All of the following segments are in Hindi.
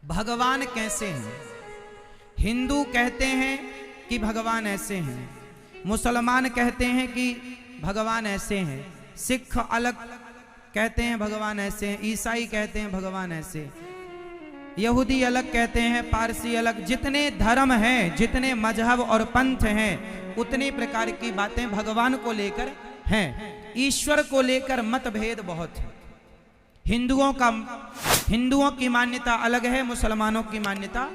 भगवान कैसे हैं। हिंदू कहते हैं कि भगवान ऐसे हैं, मुसलमान कहते हैं कि भगवान ऐसे हैं, सिख अलग कहते हैं भगवान ऐसे हैं, ईसाई कहते हैं भगवान ऐसे, यहूदी अलग कहते हैं, पारसी अलग। जितने धर्म हैं, जितने मजहब और पंथ हैं, उतने प्रकार की बातें भगवान को लेकर हैं। ईश्वर को लेकर मतभेद बहुत है। हिंदुओं की मान्यता अलग है, मुसलमानों की मान्यता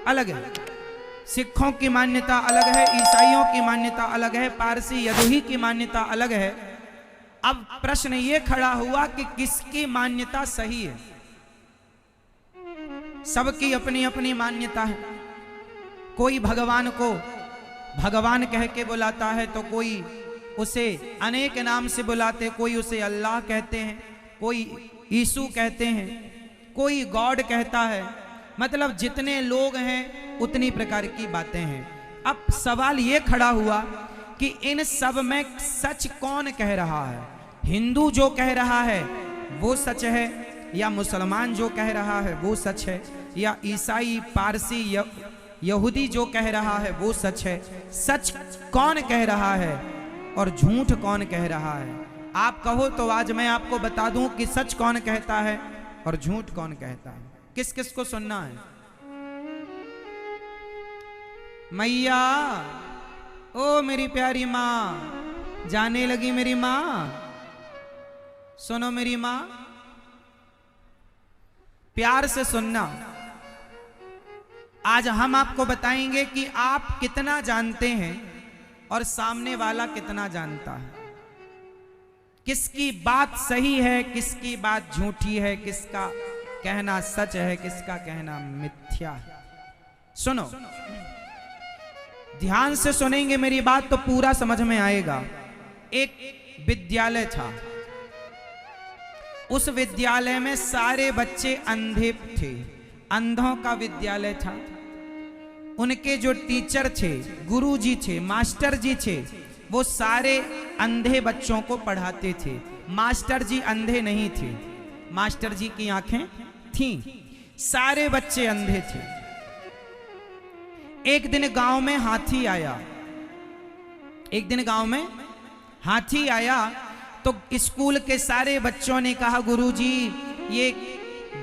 अलग है, सिखों की मान्यता अलग है, ईसाइयों की मान्यता अलग है, पारसी यदुही की मान्यता अलग है। अब प्रश्न ये खड़ा हुआ कि किसकी मान्यता सही है। सबकी अपनी अपनी मान्यता है। कोई भगवान को भगवान कह के बुलाता है, तो कोई उसे अनेक नाम से बुलाते, कोई उसे अल्लाह कहते हैं, कोई यीशु कहते हैं, कोई गॉड कहता है। मतलब जितने लोग हैं उतनी प्रकार की बातें हैं। अब सवाल ये खड़ा हुआ कि इन सब में सच कौन कह रहा है। हिंदू जो कह रहा है वो सच है, या मुसलमान जो कह रहा है वो सच है, या ईसाई पारसी यहूदी जो कह रहा है वो सच है। सच कौन कह रहा है और झूठ कौन कह रहा है। आप कहो तो आज मैं आपको बता दूं कि सच कौन कहता है और झूठ कौन कहता है। किस किस को सुनना है। मैया, ओ मेरी प्यारी माँ, जाने लगी मेरी माँ, सुनो मेरी माँ, प्यार से सुनना। आज हम आपको बताएंगे कि आप कितना जानते हैं और सामने वाला कितना जानता है, किसकी बात सही है, किसकी बात झूठी है, किसका कहना सच है, किसका कहना मिथ्या है। सुनो, ध्यान से सुनेंगे मेरी बात तो पूरा समझ में आएगा। एक विद्यालय था, उस विद्यालय में सारे बच्चे अंधे थे, अंधों का विद्यालय था। उनके जो टीचर थे, गुरुजी थे, मास्टर जी थे, वो सारे अंधे बच्चों को पढ़ाते थे। मास्टर जी अंधे नहीं थे, मास्टर जी की आंखें थीं। सारे बच्चे अंधे थे। एक दिन गांव में हाथी आया, एक दिन गांव में हाथी आया तो स्कूल के सारे बच्चों ने कहा, गुरुजी ये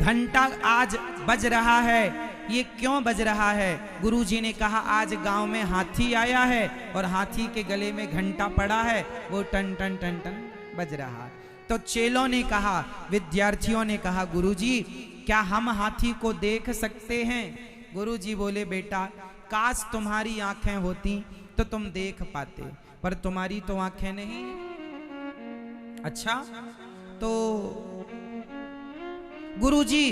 घंटा आज बज रहा है, ये क्यों बज रहा है। गुरुजी ने कहा, आज गांव में हाथी आया है और हाथी के गले में घंटा पड़ा है, वो टन टन टन टन बज रहा है। तो चेलों ने कहा, विद्यार्थियों ने कहा, गुरुजी क्या हम हाथी को देख सकते हैं। गुरुजी बोले, बेटा काश तुम्हारी आंखें होती तो तुम देख पाते, पर तुम्हारी तो आंखें नहीं। अच्छा, तो गुरुजी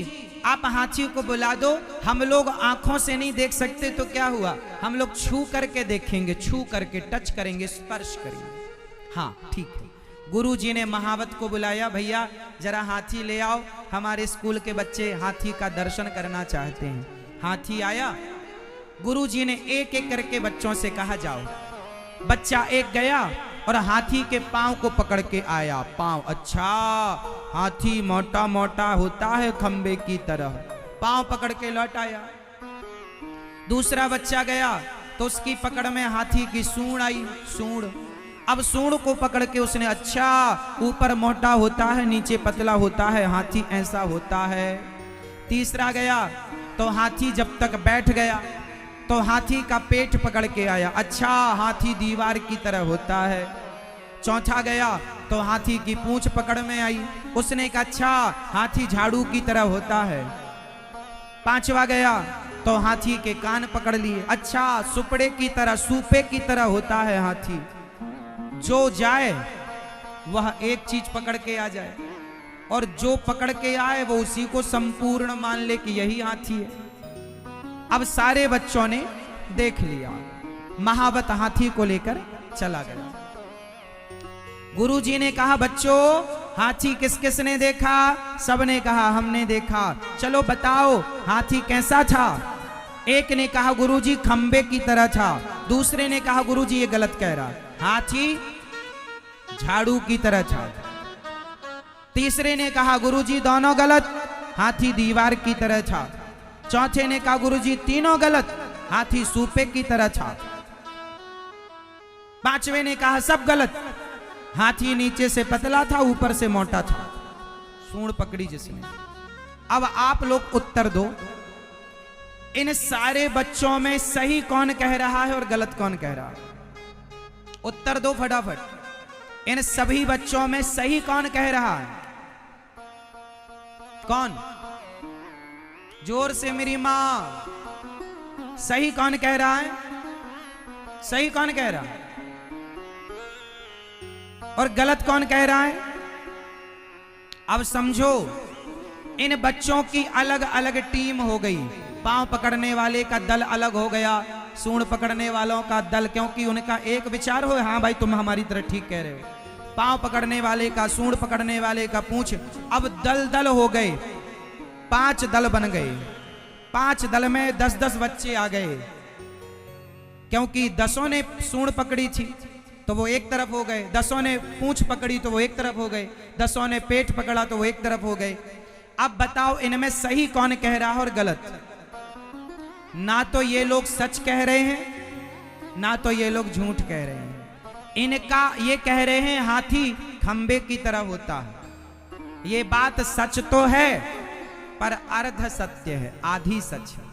आप हाथी को बुला दो, हम लोग आंखों से नहीं देख सकते तो क्या हुआ, हम लोग छू करके देखेंगे, छू करके टच करेंगे, स्पर्श करेंगे। हाँ ठीक है। गुरुजी ने महावत को बुलाया, भैया जरा हाथी ले आओ, हमारे स्कूल के बच्चे हाथी का दर्शन करना चाहते हैं। हाथी आया, गुरुजी ने एक एक करके बच्चों से कहा, जाओ। बच्चा एक गया और हाथी के पांव को पकड़ के आया। पांव, अच्छा हाथी मोटा मोटा होता है खंबे की तरह, पांव पकड़ के लौट आया। दूसरा बच्चा गया तो उसकी पकड़ में हाथी की सूंड आई, सूंड। अब सूंड को पकड़ के उसने, अच्छा ऊपर मोटा होता है नीचे पतला होता है, हाथी ऐसा होता है। तीसरा गया तो हाथी जब तक बैठ गया तो हाथी का पेट पकड़ के आया, अच्छा हाथी दीवार की तरह होता है। चौथा गया तो हाथी की पूंछ पकड़ में आई, उसने कहा, अच्छा हाथी झाड़ू की तरह होता है। पांचवा गया तो हाथी के कान पकड़ लिए, अच्छा सुपड़े की तरह, सूपे की तरह होता है हाथी। जो जाए वह एक चीज पकड़ के आ जाए, और जो पकड़ के आए वो उसी को संपूर्ण मान ले कि यही हाथी है। अब सारे बच्चों ने देख लिया, महावत हाथी को लेकर चला गया। गुरुजी ने कहा, बच्चों हाथी किस किस ने देखा। सबने कहा, हमने देखा। चलो बताओ हाथी कैसा था। एक ने कहा, गुरुजी खंबे की तरह था। दूसरे ने कहा, गुरुजी ये गलत कह रहा, हाथी झाड़ू की तरह था। तीसरे ने कहा, गुरुजी दोनों गलत, हाथी दीवार की तरह था। चौथे ने कहा गुरुजी तीनों गलत, हाथी सूपे की तरह था। पांचवे ने कहा सब गलत, हाथी नीचे से पतला था ऊपर से मोटा था, सूंड पकड़ी जिसने। अब आप लोग उत्तर दो, इन सारे बच्चों में सही कौन कह रहा है और गलत कौन कह रहा है? उत्तर दो फटाफट। इन सभी बच्चों में सही कौन कह रहा है? कौन? जोर से मेरी मां। सही कौन कह रहा है? सही कौन कह रहा है? और गलत कौन कह रहा है? अब समझो, इन बच्चों की अलग अलग टीम हो गई। पांव पकड़ने वाले का दल अलग हो गया, सूंड पकड़ने वालों का दल, क्योंकि उनका एक विचार हो, हाँ भाई तुम हमारी तरह ठीक कह रहे हो। पांव पकड़ने वाले का, सूंड पकड़ने वाले का पूंछ। अब दल दल हो गए, 5 दल बन गए। 5 दल में 10-10 बच्चे आ गए, क्योंकि 10 ने सूंड पकड़ी थी तो वो एक तरफ हो गए, 10 ने पूंछ पकड़ी तो वो एक तरफ हो गए, 10 ने पेट पकड़ा तो वो एक तरफ हो गए। अब बताओ इनमें सही कौन कह रहा है और गलत? ना तो ये लोग सच कह रहे हैं, ना तो ये लोग झूठ कह रहे हैं। इनका ये कह रहे हैं हाथी खंबे की तरह होता है। ये बात सच तो है पर अर्ध सत्य है, आधी सच है।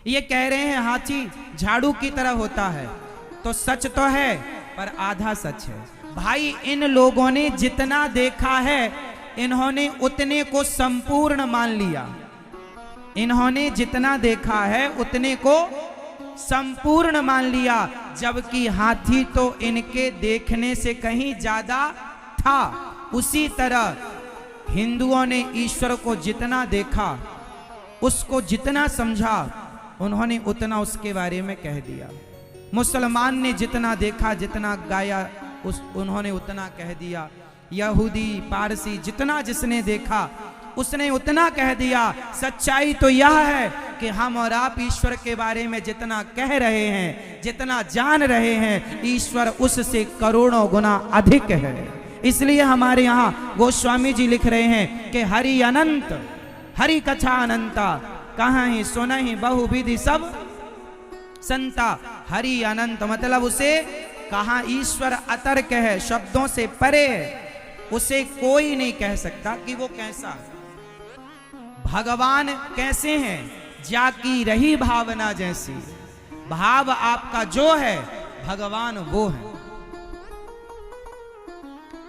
ये कह रहे हैं हाथी झाड़ू की तरह होता है, तो सच तो है पर आधा सच है। भाई इन लोगों ने जितना देखा है इन्होंने उतने को संपूर्ण मान लिया। इन्होंने जितना देखा है उतने को संपूर्ण मान लिया, जबकि हाथी तो इनके देखने से कहीं ज्यादा था। उसी तरह हिंदुओं ने ईश्वर को जितना देखा, उसको जितना समझा, उन्होंने उतना उसके बारे में कह दिया। मुसलमान ने जितना देखा, जितना गाया, उन्होंने उतना कह दिया। यहूदी, पारसी, जितना जिसने देखा उसने उतना कह दिया। सच्चाई तो यह है कि हम और आप ईश्वर के बारे में जितना कह रहे हैं, जितना जान रहे हैं, ईश्वर उससे करोड़ों गुना अधिक है। इसलिए हमारे यहाँ गोस्वामी जी लिख रहे हैं कि हरि अनंत, हरि कथा अनंता, कहाँ ही सुना ही बहुविधि सब संता। हरि अनंत मतलब उसे कहा ईश्वर अतर्क है, शब्दों से परे है, उसे कोई नहीं कह सकता कि वो कैसा है। भगवान कैसे हैं? जाकी रही भावना जैसी। भाव आपका जो है, भगवान वो है।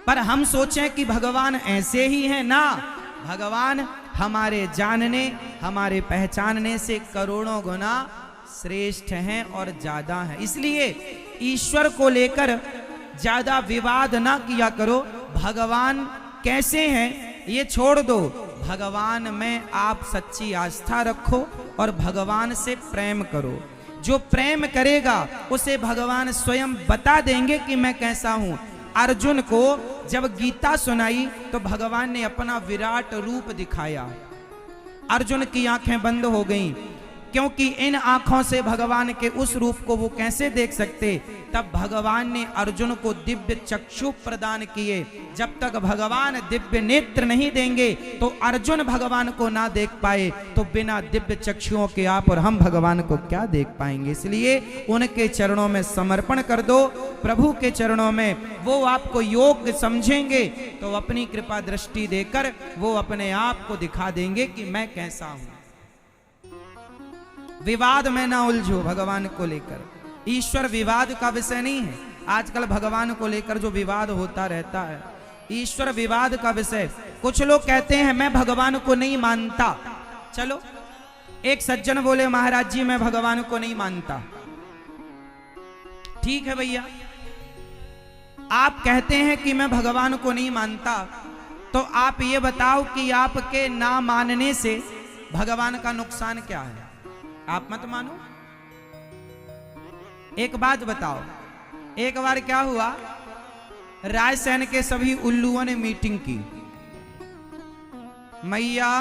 पर हम सोचें कि भगवान ऐसे ही हैं, ना, भगवान हमारे जानने, हमारे पहचानने से करोड़ों गुना श्रेष्ठ हैं और ज्यादा हैं। इसलिए ईश्वर को लेकर ज्यादा विवाद ना किया करो। भगवान कैसे हैं ये छोड़ दो, भगवान में आप सच्ची आस्था रखो और भगवान से प्रेम करो। जो प्रेम करेगा उसे भगवान स्वयं बता देंगे कि मैं कैसा हूं। अर्जुन को जब गीता सुनाई तो भगवान ने अपना विराट रूप दिखाया। अर्जुन की आंखें बंद हो गईं, क्योंकि इन आंखों से भगवान के उस रूप को वो कैसे देख सकते। तब भगवान ने अर्जुन को दिव्य चक्षु प्रदान किए। जब तक भगवान दिव्य नेत्र नहीं देंगे तो अर्जुन भगवान को ना देख पाए, तो बिना दिव्य चक्षुओं के आप और हम भगवान को क्या देख पाएंगे। इसलिए उनके चरणों में समर्पण कर दो, प्रभु के चरणों में। वो आपको योग्य समझेंगे तो अपनी कृपा दृष्टि देकर वो अपने आप को दिखा देंगे कि मैं कैसा हूं। विवाद में ना उलझो भगवान को लेकर। ईश्वर विवाद का विषय नहीं है। आजकल भगवान को लेकर जो विवाद होता रहता है, ईश्वर विवाद का विषय। कुछ लोग कहते हैं मैं भगवान को नहीं मानता। चलो, एक सज्जन बोले महाराज जी मैं भगवान को नहीं मानता। ठीक है भैया, आप कहते हैं कि मैं भगवान को नहीं मानता, तो आप ये बताओ कि आपके ना मानने से भगवान का नुकसान क्या है। आप मत मानो। एक बात बताओ, एक बार क्या हुआ, रायसेन के सभी उल्लुओं ने मीटिंग की। मैया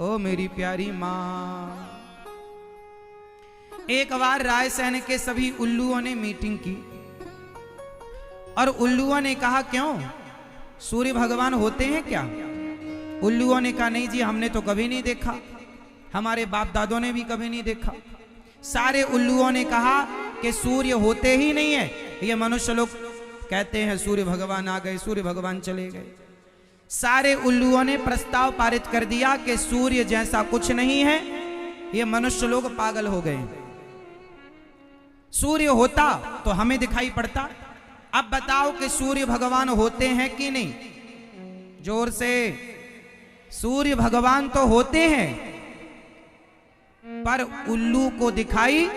ओ मेरी प्यारी मां। एक बार रायसेन के सभी उल्लुओं ने मीटिंग की और उल्लुओं ने कहा क्यों, सूर्य भगवान होते हैं क्या? उल्लुओं ने कहा नहीं जी, हमने तो कभी नहीं देखा। हमारे बाप दादों ने भी कभी नहीं देखा। सारे उल्लुओं ने कहा कि सूर्य होते ही नहीं है। ये मनुष्य लोग कहते हैं सूर्य भगवान आ गए, सूर्य भगवान चले गए। सारे उल्लुओं ने प्रस्ताव पारित कर दिया कि सूर्य जैसा कुछ नहीं है। ये मनुष्य लोग पागल हो गए। सूर्य होता तो हमें दिखाई पड़ता। अब बताओ कि सूर्य भगवान होते हैं कि नहीं? जोर से। सूर्य भगवान तो होते हैं, पर उल्लू को दिखाई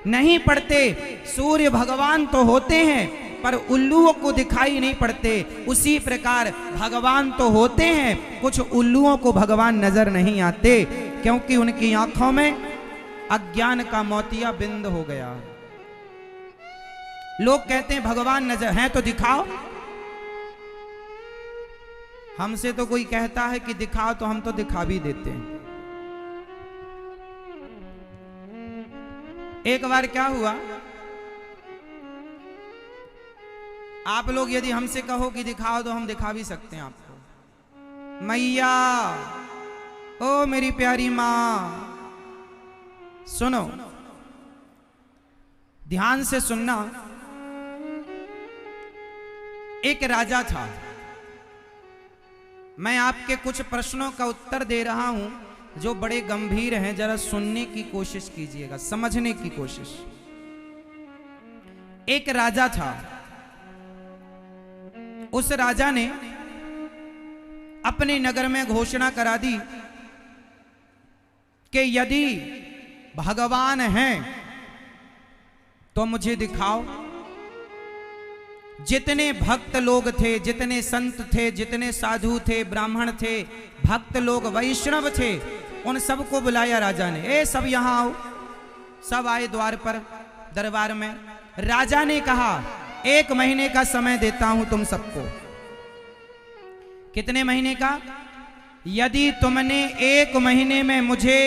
नहीं पड़ते। सूर्य भगवान तो होते हैं, पर उल्लुओं को दिखाई नहीं पड़ते। उसी प्रकार भगवान तो होते हैं, कुछ उल्लुओं को भगवान नजर नहीं आते, क्योंकि उनकी आंखों में अज्ञान का मोतिया बिंद हो गया। लोग कहते हैं भगवान नजर हैं तो दिखाओ। हमसे तो कोई कहता है कि दिखाओ, तो हम तो दिखा भी देते हैं। एक बार क्या हुआ, आप लोग यदि हमसे कहो कि दिखाओ तो हम दिखा भी सकते हैं आपको। मैया, ओ मेरी प्यारी मां, सुनो, ध्यान से सुनना। एक राजा था। मैं आपके कुछ प्रश्नों का उत्तर दे रहा हूं जो बड़े गंभीर हैं। जरा सुनने की कोशिश कीजिएगा, समझने की कोशिश। एक राजा था। उस राजा ने अपने नगर में घोषणा करा दी कि यदि भगवान हैं तो मुझे दिखाओ। जितने भक्त लोग थे, जितने संत थे, जितने साधु थे, ब्राह्मण थे, भक्त लोग, वैष्णव थे, उन सबको बुलाया राजा ने। ए सब यहां आओ। सब आए द्वार पर, दरबार में। राजा ने कहा 1 महीने का समय देता हूं तुम सबको। कितने महीने का? यदि तुमने 1 महीने में मुझे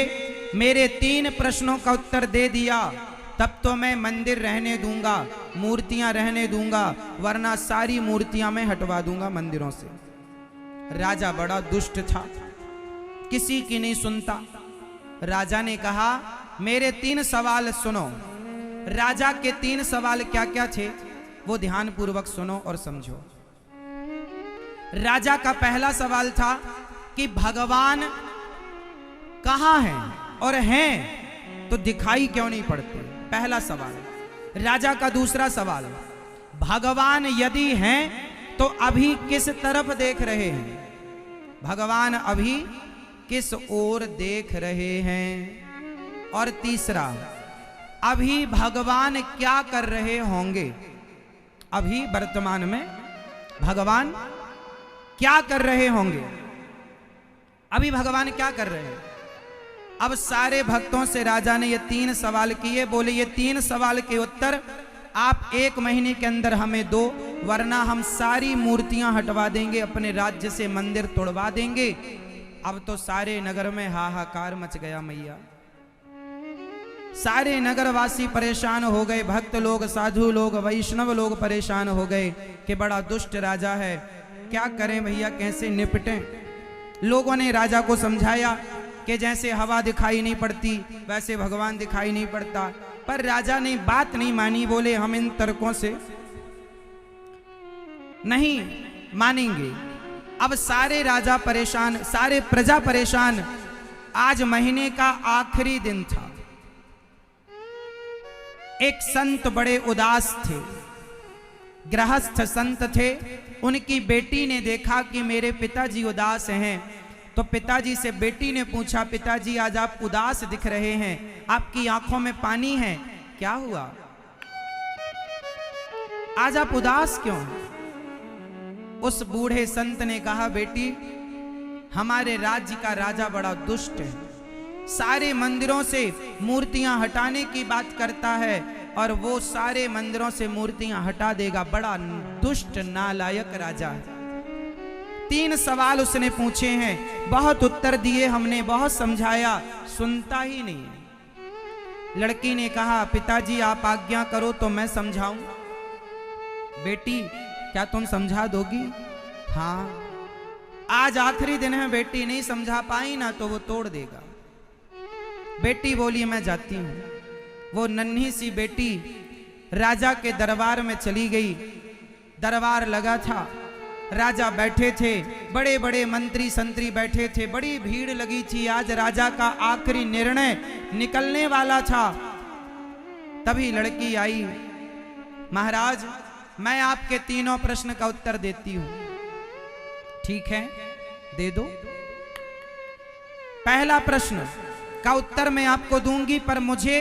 मेरे 3 प्रश्नों का उत्तर दे दिया, तब तो मैं मंदिर रहने दूंगा, मूर्तियां रहने दूंगा, वरना सारी मूर्तियां मैं हटवा दूंगा मंदिरों से। राजा बड़ा दुष्ट था, किसी की नहीं सुनता। राजा ने कहा मेरे 3 सवाल सुनो। राजा के 3 सवाल क्या क्या थे वो ध्यान पूर्वक सुनो और समझो। राजा का पहला सवाल था कि भगवान कहां हैं, और हैं तो दिखाई क्यों नहीं पड़ते? पहला सवाल। राजा का दूसरा सवाल, भगवान यदि हैं तो अभी किस तरफ देख रहे हैं? भगवान अभी किस ओर देख रहे हैं? और तीसरा, अभी भगवान क्या कर रहे होंगे? अभी वर्तमान में भगवान क्या कर रहे होंगे? अभी भगवान क्या कर रहे हैं? अब सारे भक्तों से राजा ने ये 3 सवाल किए। बोले ये 3 सवाल के उत्तर आप 1 महीने के अंदर हमें दो, वरना हम सारी मूर्तियां हटवा देंगे, अपने राज्य से मंदिर तोड़वा देंगे। अब तो सारे नगर में हाहाकार मच गया मैया। सारे नगरवासी परेशान हो गए, भक्त लोग, साधु लोग, वैष्णव लोग परेशान हो गए कि बड़ा दुष्ट राजा है, क्या करें भैया, कैसे निपटें। लोगों ने राजा को समझाया कि जैसे हवा दिखाई नहीं पड़ती वैसे भगवान दिखाई नहीं पड़ता, पर राजा ने बात नहीं मानी। बोले हम इन तर्कों से नहीं मानेंगे। अब सारे राजा परेशान, सारे प्रजा परेशान। आज महीने का आखिरी दिन था। एक संत बड़े उदास थे, गृहस्थ संत थे। उनकी बेटी ने देखा कि मेरे पिताजी उदास हैं, तो पिताजी से बेटी ने पूछा, पिताजी आज आप उदास दिख रहे हैं, आपकी आंखों में पानी है, क्या हुआ? आज आप उदास क्यों? उस बूढ़े संत ने कहा, बेटी हमारे राज्य का राजा बड़ा दुष्ट है, सारे मंदिरों से मूर्तियां हटाने की बात करता है और वो सारे मंदिरों से मूर्तियां हटा देगा। बड़ा दुष्ट नालायक राजा है। 3 सवाल उसने पूछे हैं, बहुत उत्तर दिए हमने, बहुत समझाया, सुनता ही नहीं है। लड़की ने कहा, पिताजी आप आज्ञा करो तो मैं समझाऊं। बेटी क्या तुम समझा दोगी? हाँ। आज आखिरी दिन है, बेटी नहीं समझा पाई ना तो वो तोड़ देगा। बेटी बोली मैं जाती हूं। वो नन्ही सी बेटी राजा के दरबार में चली गई। दरबार लगा था, राजा बैठे थे, बड़े बड़े मंत्री संतरी बैठे थे, बड़ी भीड़ लगी थी। आज राजा का आखिरी निर्णय निकलने वाला था। तभी लड़की आई, महाराज मैं आपके तीनों प्रश्न का उत्तर देती हूं। ठीक है, दे दो। पहला प्रश्न का उत्तर मैं आपको दूंगी, पर मुझे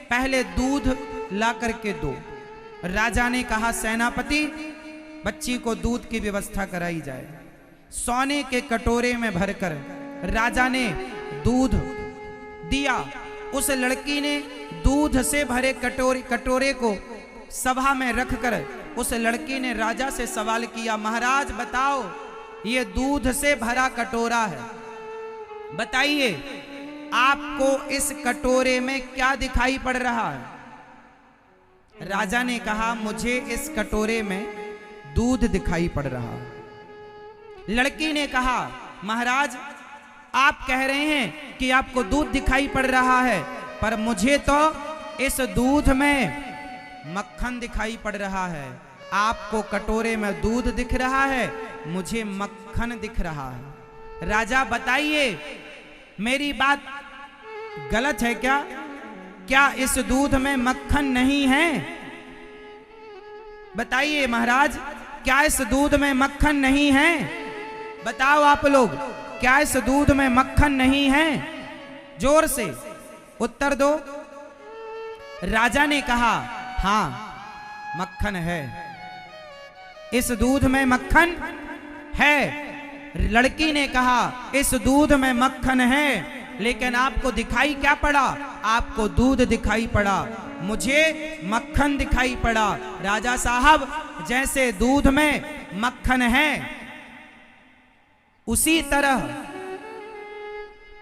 पहले दूध ला करके दो। राजा ने कहा सेनापति बच्ची को दूध की व्यवस्था कराई जाए। सोने के कटोरे में भरकर राजा ने दूध दिया। उस लड़की ने दूध से भरे कटोरे को सभा में रखकर उस लड़की ने राजा से सवाल किया, महाराज बताओ ये दूध से भरा कटोरा है, बताइए आपको इस कटोरे में क्या दिखाई पड़ रहा है। राजा ने कहा मुझे इस कटोरे में दूध दिखाई पड़ रहा है। लड़की ने कहा महाराज आप कह रहे हैं कि आपको दूध दिखाई पड़ रहा है, पर मुझे तो इस दूध में मक्खन दिखाई पड़ रहा है। आपको कटोरे में दूध दिख रहा है, मुझे मक्खन दिख रहा है। राजा बताइए मेरी बात गलत है क्या? क्या इस दूध में मक्खन नहीं है? बताइए महाराज, क्या इस दूध में मक्खन नहीं है? बताओ आप लोग, क्या इस दूध में मक्खन नहीं है? जोर से उत्तर दो। राजा ने कहा हां मक्खन है, इस दूध में मक्खन है। लड़की ने कहा इस दूध में मक्खन है, लेकिन आपको दिखाई क्या पड़ा? आपको दूध दिखाई पड़ा, मुझे मक्खन दिखाई पड़ा। राजा साहब जैसे दूध में मक्खन है, उसी तरह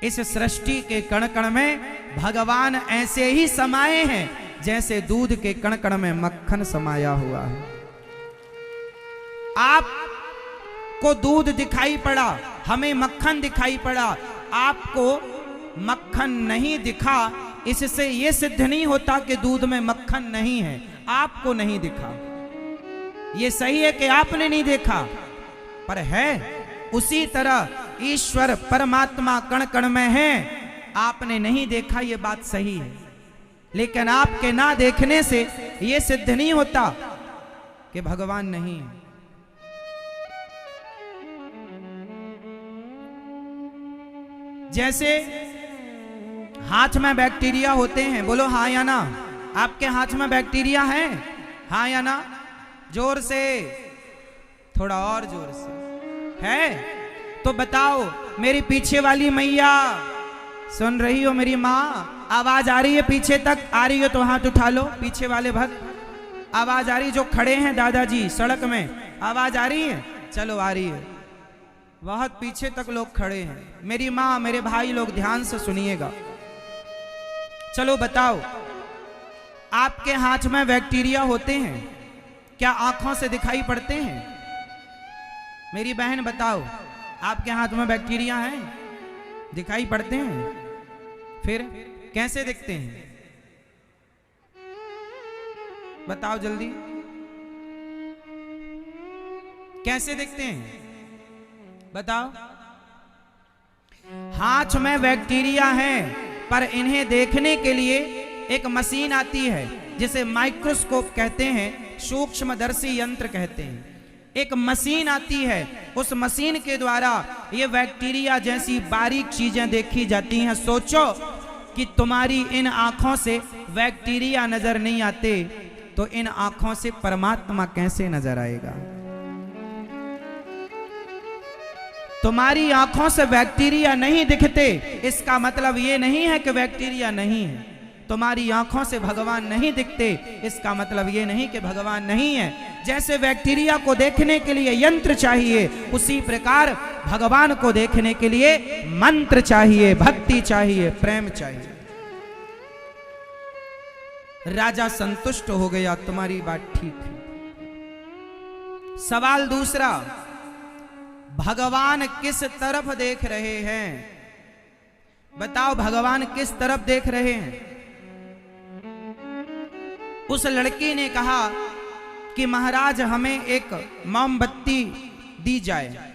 इस सृष्टि के कण कण में भगवान ऐसे ही समाये हैं जैसे दूध के कण कण में मक्खन समाया हुआ है। आपको दूध दिखाई पड़ा, हमें मक्खन दिखाई पड़ा। आपको मक्खन नहीं दिखा, इससे यह सिद्ध नहीं होता कि दूध में मक्खन नहीं है। आपको नहीं दिखा, यह सही है कि आपने नहीं देखा, पर है। उसी तरह ईश्वर परमात्मा कण कण में है, आपने नहीं देखा, यह बात सही है। लेकिन आपके ना देखने से यह सिद्ध नहीं होता कि भगवान नहीं है। जैसे हाथ में बैक्टीरिया होते हैं, बोलो हाँ या ना। आपके हाथ में बैक्टीरिया है, हाँ या ना? जोर से, थोड़ा और जोर से। है तो बताओ। मेरी पीछे वाली मैया सुन रही हो? मेरी माँ आवाज आ रही है पीछे तक? आ रही हो तो हाथ उठा लो। पीछे वाले भक्त आवाज आ रही? जो खड़े हैं दादाजी सड़क में, आवाज आ रही है? चलो आ रही है। बहुत पीछे तक लोग खड़े हैं। मेरी माँ मेरे भाई लोग ध्यान से सुनिएगा। चलो बताओ, आपके हाथ में बैक्टीरिया होते हैं, क्या आंखों से दिखाई पड़ते हैं? मेरी बहन बताओ, आपके हाथ में बैक्टीरिया हैं, दिखाई पड़ते हैं? फिर कैसे दिखते हैं? बताओ जल्दी, कैसे दिखते हैं? बताओ। हाथ में बैक्टीरिया है, पर इन्हें देखने के लिए एक मशीन आती है जिसे माइक्रोस्कोप कहते हैं, सूक्ष्मदर्शी यंत्र कहते हैं। एक मशीन आती है, उस मशीन के द्वारा ये बैक्टीरिया जैसी बारीक चीजें देखी जाती हैं। सोचो कि तुम्हारी इन आंखों से बैक्टीरिया नजर नहीं आते, तो इन आंखों से परमात्मा कैसे नजर आएगा? तुम्हारी आंखों से बैक्टीरिया नहीं दिखते, इसका मतलब ये नहीं है कि बैक्टीरिया नहीं है। तुम्हारी आंखों से भगवान नहीं दिखते, इसका मतलब ये नहीं कि भगवान नहीं है। जैसे बैक्टीरिया को देखने के लिए यंत्र चाहिए, उसी प्रकार भगवान को देखने के लिए मंत्र चाहिए, भक्ति चाहिए, प्रेम चाहिए। राजा संतुष्ट हो गया, तुम्हारी बात ठीक है। सवाल दूसरा, भगवान किस तरफ देख रहे हैं? बताओ भगवान किस तरफ देख रहे हैं? उस लड़की ने कहा कि महाराज हमें एक मोमबत्ती दी जाए।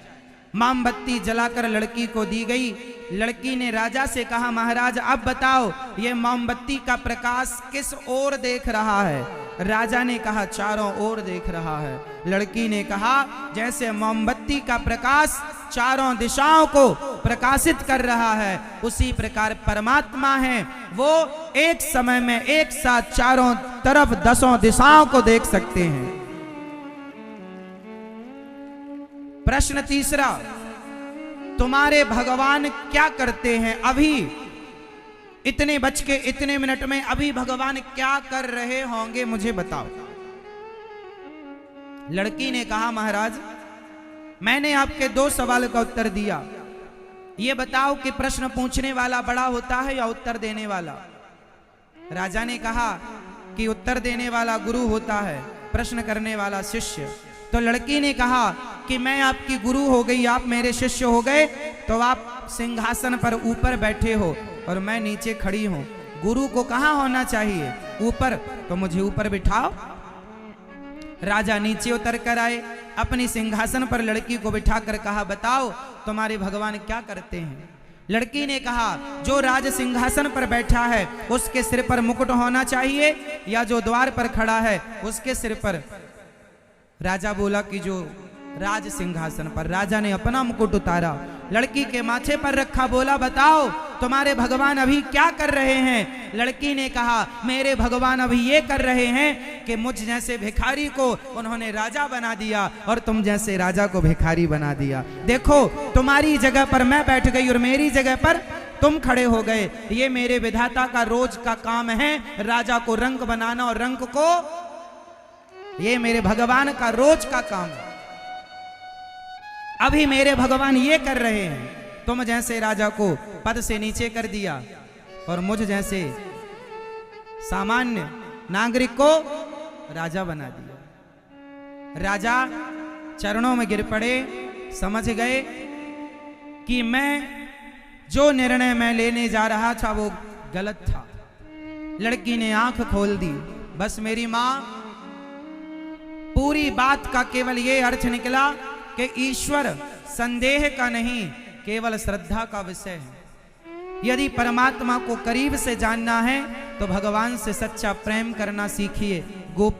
मोमबत्ती जलाकर लड़की को दी गई। लड़की ने राजा से कहा महाराज अब बताओ ये मोमबत्ती का प्रकाश किस ओर देख रहा है? राजा ने कहा चारों ओर देख रहा है। लड़की ने कहा जैसे मोमबत्ती का प्रकाश चारों दिशाओं को प्रकाशित कर रहा है उसी प्रकार परमात्मा है, वो एक समय में एक साथ चारों तरफ 10 दिशाओं को देख सकते हैं। प्रश्न तीसरा, तुम्हारे भगवान क्या करते हैं? अभी इतने बज के इतने मिनट में अभी भगवान क्या कर रहे होंगे मुझे बताओ। लड़की ने कहा महाराज मैंने आपके 2 सवाल का उत्तर दिया, ये बताओ कि प्रश्न पूछने वाला बड़ा होता है या उत्तर देने वाला? राजा ने कहा कि उत्तर देने वाला गुरु होता है, प्रश्न करने वाला शिष्य। तो लड़की ने कहा कि मैं आपकी गुरु हो गई, आप मेरे शिष्य हो गए, तो आप सिंहासन पर ऊपर बैठे हो और मैं नीचे खड़ी हूं। गुरु को कहां होना चाहिए? ऊपर, तो मुझे ऊपर बिठाओ। राजा नीचे उतर कर आए, अपनी सिंहासन पर लड़की को बिठाकर कहा बताओ तुम्हारे भगवान क्या करते हैं? लड़की ने कहा जो राज सिंहासन पर बैठा है उसके सिर पर मुकुट होना चाहिए या जो द्वार पर खड़ा है उसके सिर पर? राजा बोला कि जो राज सिंहासन पर। राजा ने अपना मुकुट उतारा, लड़की के माथे पर रखा, बोला बताओ तुम्हारे भगवान अभी क्या कर रहे हैं? लड़की ने कहा मेरे भगवान अभी ये कर रहे हैं कि मुझ जैसे भिखारी को उन्होंने राजा बना दिया और तुम जैसे राजा को भिखारी बना दिया। देखो तुम्हारी जगह पर मैं बैठ गई और मेरी जगह पर तुम खड़े हो गए। ये मेरे विधाता का रोज का काम है, राजा को रंक बनाना और रंक को, ये मेरे भगवान का रोज का काम है। अभी मेरे भगवान ये कर रहे हैं, तुम जैसे राजा को पद से नीचे कर दिया और मुझ जैसे सामान्य नागरिक को राजा बना दिया। राजा चरणों में गिर पड़े, समझ गए कि मैं जो निर्णय मैं लेने जा रहा था वो गलत था। लड़की ने आंख खोल दी, बस मेरी मां, पूरी बात का केवल ये अर्थ निकला कि ईश्वर संदेह का नहीं केवल श्रद्धा का विषय है। यदि परमात्मा को करीब से जानना है तो भगवान से सच्चा प्रेम करना सीखिए। गोप